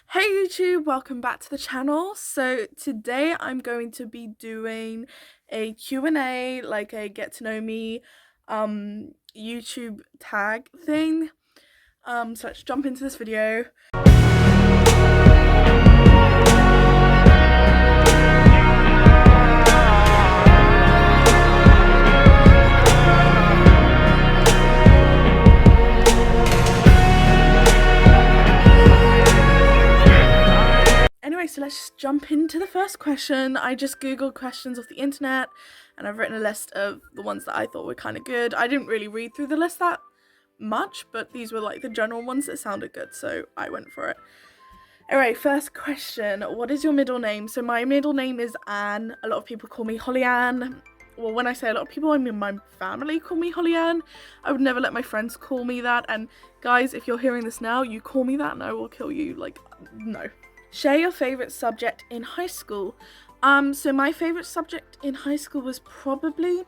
Hey YouTube, welcome back to the channel. So today I'm going to be doing a Q&A, like a get to know me YouTube tag thing. So let's jump into this video. Anyway, so let's just jump into the first question. I just googled questions off the internet and I've written a list of the ones that I thought were kind of good. I didn't really read through the list that much, but these were like the general ones that sounded good, so I went for it. Alright, first question. What is your middle name? So my middle name is Anne. A lot of people call me Holly Ann. Well, when I say a lot of people, I mean my family call me Holly Ann. I would never let my friends call me that. And guys, if you're hearing this now, you call me that and I will kill you. Like, no. Share your favourite subject in high school. So my favourite subject in high school was probably,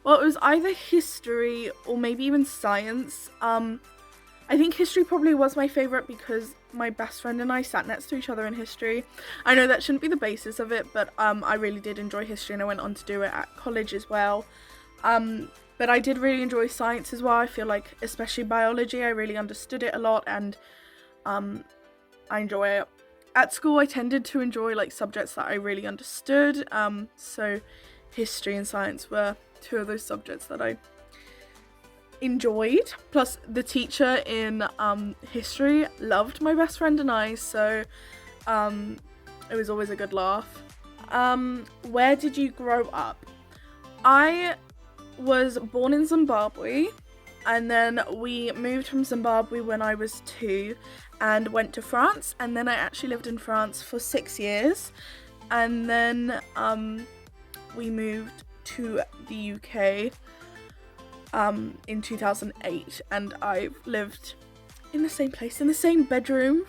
well, it was either history or maybe even science. I think history probably was my favourite because my best friend and I sat next to each other in history. I know that shouldn't be the basis of it, but I really did enjoy history and I went on to do it at college as well. But I did really enjoy science as well. I feel like, especially biology, I really understood it a lot and I enjoy it. At school, I tended to enjoy like subjects that I really understood. So history and science were two of those subjects that I enjoyed. Plus the teacher in history loved my best friend and I, so it was always a good laugh. Where did you grow up? I was born in Zimbabwe, and then we moved from Zimbabwe when I was 2 and went to France, and then I actually lived in France for 6 years, and then we moved to the UK in 2008, and I've lived in the same place, in the same bedroom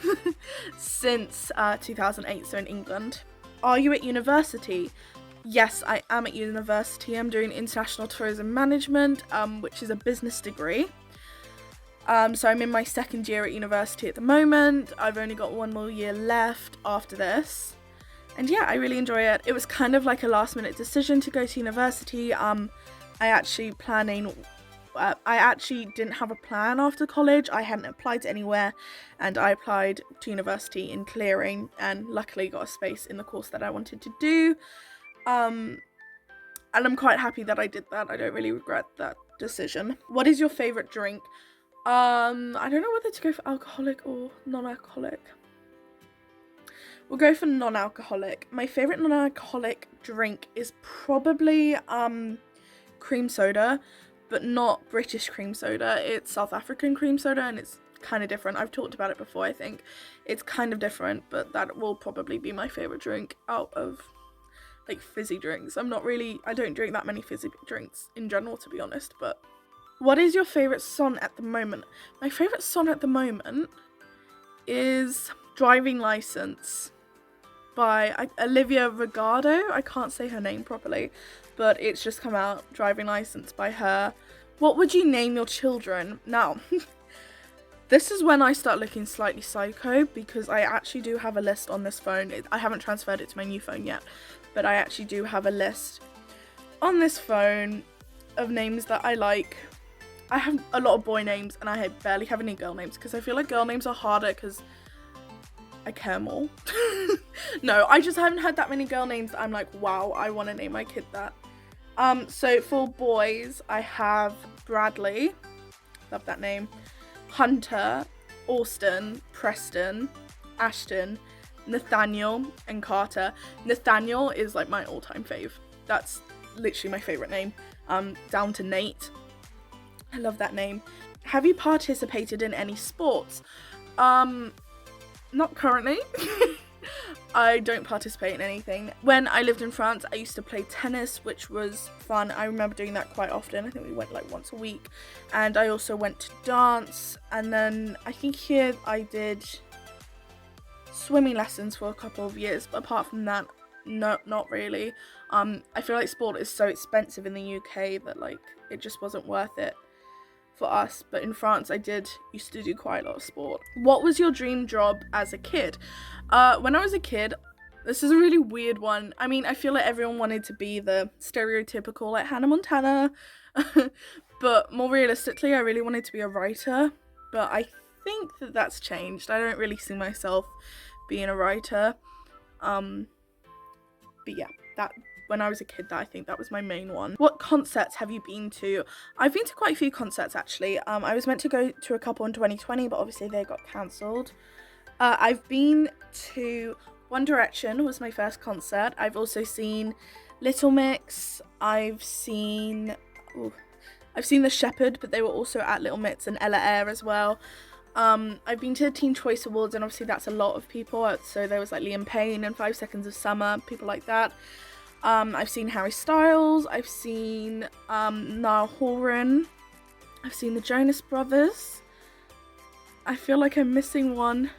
since 2008, so in England. Are you at university? Yes, I am at university. I'm doing international tourism management, which is a business degree. So I'm in my second year at university at the moment. I've only got one more year left after this. And yeah, I really enjoy it. It was kind of like a last minute decision to go to university. I actually didn't have a plan after college. I hadn't applied to anywhere, and I applied to university in clearing and luckily got a space in the course that I wanted to do. And I'm quite happy that I did that. I don't really regret that decision. What is your favourite drink? I don't know whether to go for alcoholic or non-alcoholic. We'll go for non-alcoholic. My favourite non-alcoholic drink is probably cream soda, but not British cream soda. It's South African cream soda and it's kind of different. I've talked about it before, I think. It's kind of different, but that will probably be my favourite drink out of like fizzy drinks. I don't drink that many fizzy drinks in general, to be honest, but what is your favourite song at the moment? My favourite song at the moment is Driving License by Olivia Rodrigo. I can't say her name properly, but it's just come out, Driving License by her. What would you name your children? Now, this is when I start looking slightly psycho, because I actually do have a list on this phone. I haven't transferred it to my new phone yet, but I actually do have a list on this phone of names that I like. I have a lot of boy names and I barely have any girl names because I feel like girl names are harder because I care more. No, I just haven't had that many girl names that I'm like, wow, I want to name my kid that. So for boys, I have Bradley, love that name, Hunter, Austin, Preston, Ashton, Nathaniel, and Carter. Nathaniel is like my all-time fave. That's literally my favourite name. Down to Nate. I love that name. Have you participated in any sports? Not currently. I don't participate in anything. When I lived in France, I used to play tennis, which was fun. I remember doing that quite often. I think we went like once a week. And I also went to dance. And then I think here I did swimming lessons for a couple of years. But apart from that, no, not really. I feel like sport is so expensive in the UK that like it just wasn't worth it for us, but in France I used to do quite a lot of sport. What was your dream job as a kid? When I was a kid, this is a really weird one. I mean, I feel like everyone wanted to be the stereotypical, like, Hannah Montana. But more realistically, I really wanted to be a writer. But I think that that's changed. I don't really see myself being a writer. But yeah, that when I was a kid, I think that was my main one. What concerts have you been to? I've been to quite a few concerts, actually. I was meant to go to a couple in 2020, but obviously they got cancelled. I've been to One Direction, was my first concert. I've also seen Little Mix. I've seen The Shepherd, but they were also at Little Mix and Ella Air as well. I've been to the Teen Choice Awards, and obviously that's a lot of people. So there was like Liam Payne and 5 Seconds of Summer, people like that. I've seen Harry Styles. I've seen Niall Horan. I've seen the Jonas Brothers. I feel like I'm missing one.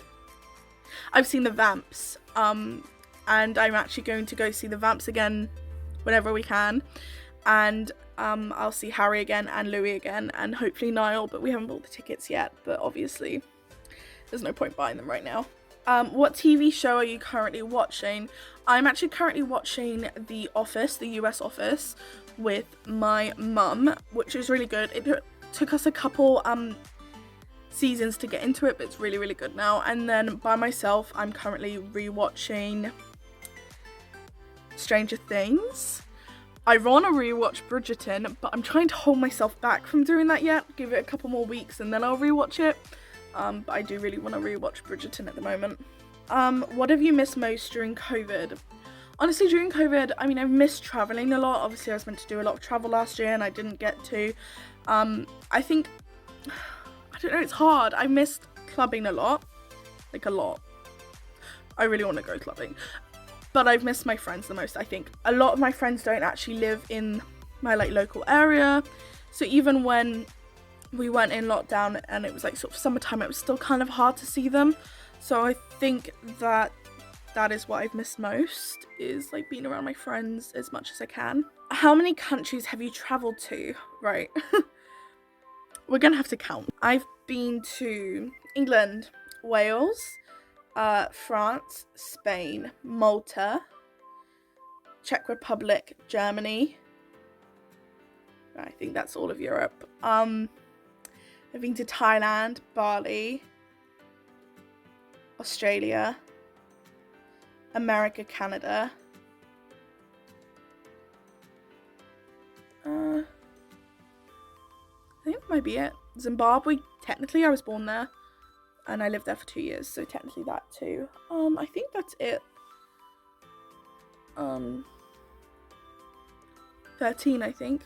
I've seen the Vamps. And I'm actually going to go see the Vamps again whenever we can. And I'll see Harry again and Louis again and hopefully Niall, but we haven't bought the tickets yet, but obviously there's no point buying them right now. What TV show are you currently watching? I'm actually currently watching The Office, the US Office, with my mum, which is really good. It took us a couple seasons to get into it, but it's really, really good now. And then by myself, I'm currently rewatching Stranger Things. I want to rewatch Bridgerton, but I'm trying to hold myself back from doing that yet. Give it a couple more weeks and then I'll rewatch it. But I do really want to rewatch Bridgerton at the moment. What have you missed most during COVID? Honestly, during COVID, I mean, I've missed traveling a lot. Obviously, I was meant to do a lot of travel last year and I didn't get to. I think, I don't know, it's hard. I missed clubbing a lot. Like, a lot. I really want to go clubbing. But I've missed my friends the most, I think. A lot of my friends don't actually live in my, like, local area. So even when we weren't in lockdown and it was, like, sort of summertime, it was still kind of hard to see them. So I think that is what I've missed most, is, like, being around my friends as much as I can. How many countries have you traveled to? Right. We're gonna have to count. I've been to England, Wales, France, Spain, Malta, Czech Republic, Germany. I think that's all of Europe. I've been to Thailand, Bali, Australia, America, Canada. I think that might be it. Zimbabwe, technically I was born there. And I lived there for 2 years, so technically that too. I think that's it. 13, I think.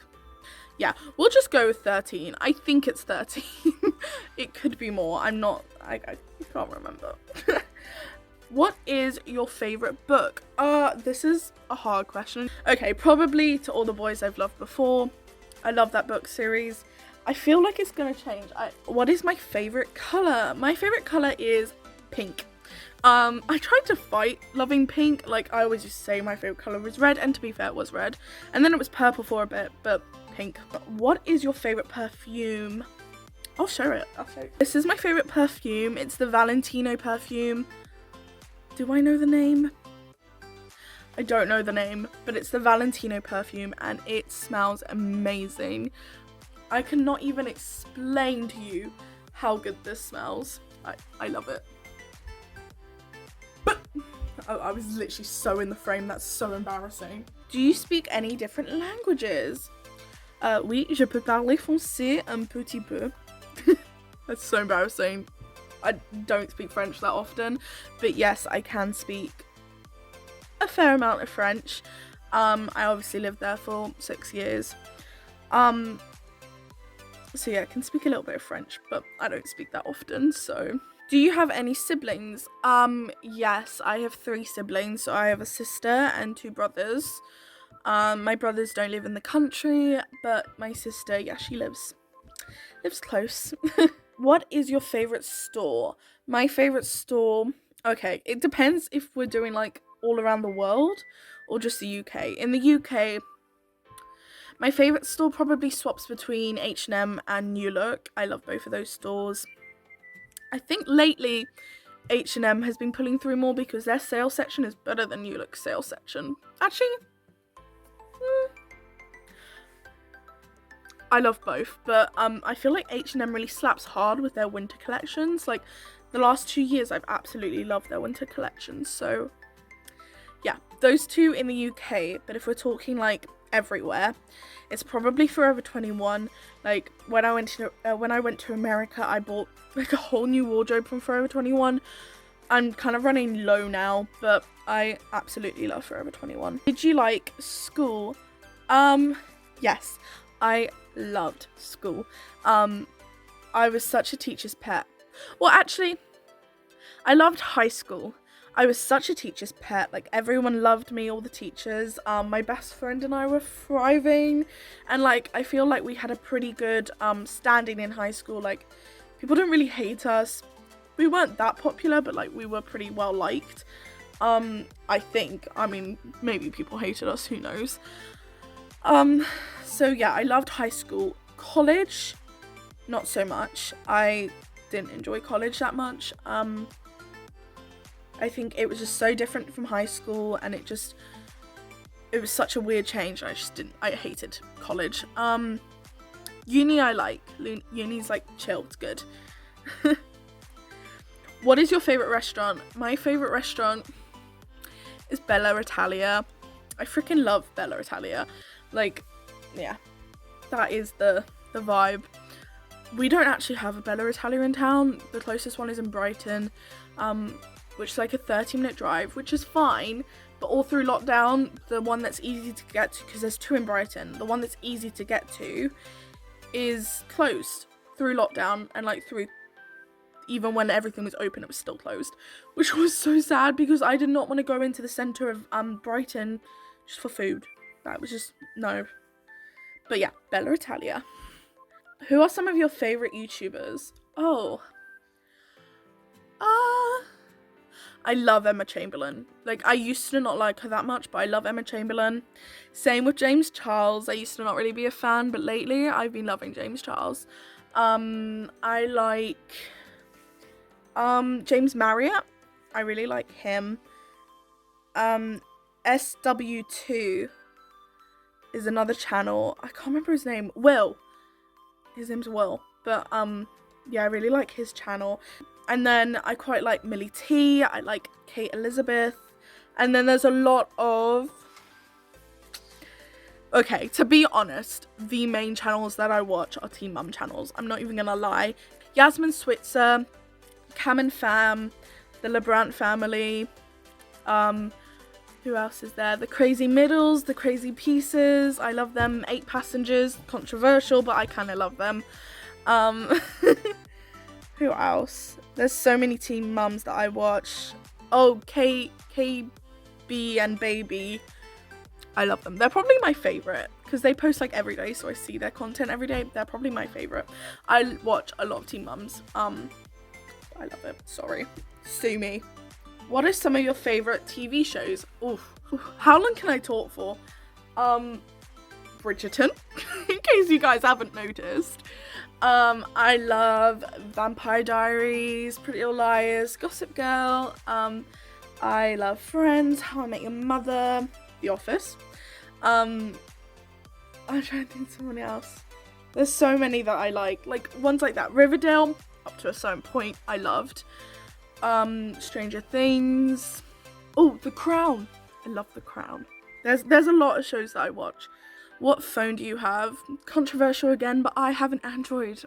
Yeah, we'll just go with 13. I think it's 13. It could be more. I can't remember. What is your favourite book? This is a hard question. Okay, probably To All the Boys I've Loved Before. I love that book series. I feel like it's gonna change. What is my favorite color? My favorite color is pink. I tried to fight loving pink. Like, I always used to say my favorite color was red, and to be fair, it was red. And then it was purple for a bit, but pink. What is your favorite perfume? I'll show it. This is my favorite perfume. It's the Valentino perfume. Do I know the name? I don't know the name, but it's the Valentino perfume, and it smells amazing. I cannot even explain to you how good this smells. I love it. But I was literally so in the frame, that's so embarrassing. Do you speak any different languages? Oui, je peux parler français un petit peu. That's so embarrassing. I don't speak French that often, but yes, I can speak a fair amount of French. I obviously lived there for 6 years. So yeah, I can speak a little bit of French, but I don't speak that often, so. Do you have any siblings? Yes, I have 3 siblings. So I have a sister and 2 brothers. My brothers don't live in the country, but my sister, yeah, she lives close. What is your favourite store? My favourite store, okay, it depends if we're doing, like, all around the world or just the UK. In the UK, My favourite store probably swaps between H&M and New Look. I love both of those stores. I think lately H&M has been pulling through more because their sale section is better than New Look's sale section. Actually, I love both, but I feel like H&M really slaps hard with their winter collections. Like, the last 2 years I've absolutely loved their winter collections. So yeah, those two in the UK. But if we're talking like everywhere, it's probably Forever 21. Like, when I went to America, I bought like a whole new wardrobe from Forever 21. I'm kind of running low now, but I absolutely love Forever 21. Did you like school? Yes, I loved school. I was such a teacher's pet. Well, actually, I loved high school. I was such a teacher's pet. Like, everyone loved me, all the teachers. My best friend and I were thriving, and like, I feel like we had a pretty good standing in high school. Like, people didn't really hate us. We weren't that popular, but like, we were pretty well liked. I think. I mean, maybe people hated us, who knows. So yeah, I loved high school. College, not so much. I didn't enjoy college that much. I think it was just so different from high school, and it was such a weird change. I hated college. Uni I like. Uni's like chill, it's good. What is your favourite restaurant? My favourite restaurant is Bella Italia. I freaking love Bella Italia. Like, yeah, that is the vibe. We don't actually have a Bella Italia in town. The closest one is in Brighton, which is like a 30-minute drive, which is fine. But all through lockdown, the one that's easy to get to, because there's two in Brighton, the one that's easy to get to is closed through lockdown, and like through, even when everything was open, it was still closed, which was so sad because I did not want to go into the centre of Brighton just for food. That was just, no. But yeah, Bella Italia. Who are some of your favourite YouTubers? Oh. I love Emma Chamberlain. Like, I used to not like her that much, but I love Emma Chamberlain. Same with James Charles. I used to not really be a fan, but lately I've been loving James Charles. I like James Marriott. I really like him. SW2 is another channel. I can't remember his name. Will. His name's Will. But yeah, I really like his channel. And then I quite like Millie T. I like Kate Elizabeth. And then there's a lot of... Okay, to be honest, the main channels that I watch are Teen Mum channels. I'm not even gonna lie. Yasmin Switzer, Cam and Fam, the LeBrant family. Who else is there? The Crazy Middles, the Crazy Pieces. I love them. 8 Passengers. Controversial, but I kind of love them. Who else? There's so many Teen Mums that I watch. Oh, KB and Baby. I love them. They're probably my favourite because they post like every day, so I see their content every day. They're probably my favourite. I watch a lot of Teen Mums. I love it. Sorry. Sue me. What are some of your favourite TV shows? Oof. How long can I talk for? Bridgerton, in case you guys haven't noticed. I love Vampire Diaries, Pretty Little Liars, Gossip Girl. I love Friends, How I Met Your Mother, The Office. I'm trying to think of someone else. There's so many that I like ones like that. Riverdale, up to a certain point, I loved. Stranger Things. Oh, The Crown. I love The Crown. There's a lot of shows that I watch. What phone do you have? Controversial again, but I have an Android.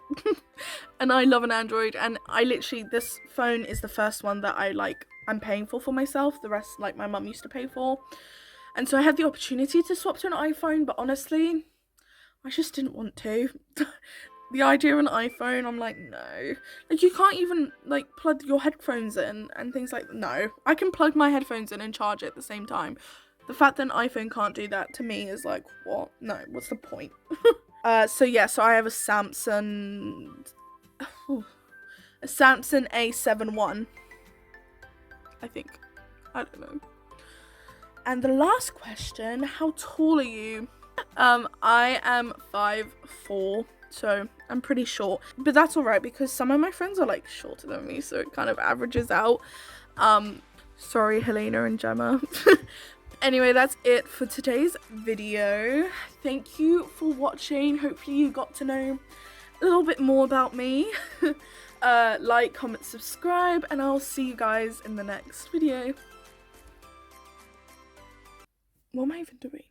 And I love an Android, and this phone is the first one that I'm paying for myself. The rest, like, my mum used to pay for. And so I had the opportunity to swap to an iPhone, but honestly, I just didn't want to. The idea of an iPhone, I'm like, no. Like, you can't even, like, plug your headphones in and things like that. No. I can plug my headphones in and charge it at the same time. The fact that an iPhone can't do that, to me, is like, what? No, what's the point? So I have a Samsung A71, I think. I don't know. And the last question, how tall are you? I am 5'4", so I'm pretty short, but that's all right because some of my friends are like shorter than me, so it kind of averages out. Sorry, Helena and Gemma. Anyway, that's it for today's video. Thank you for watching. Hopefully you got to know a little bit more about me. Like, comment, subscribe, and I'll see you guys in the next video. What am I even doing?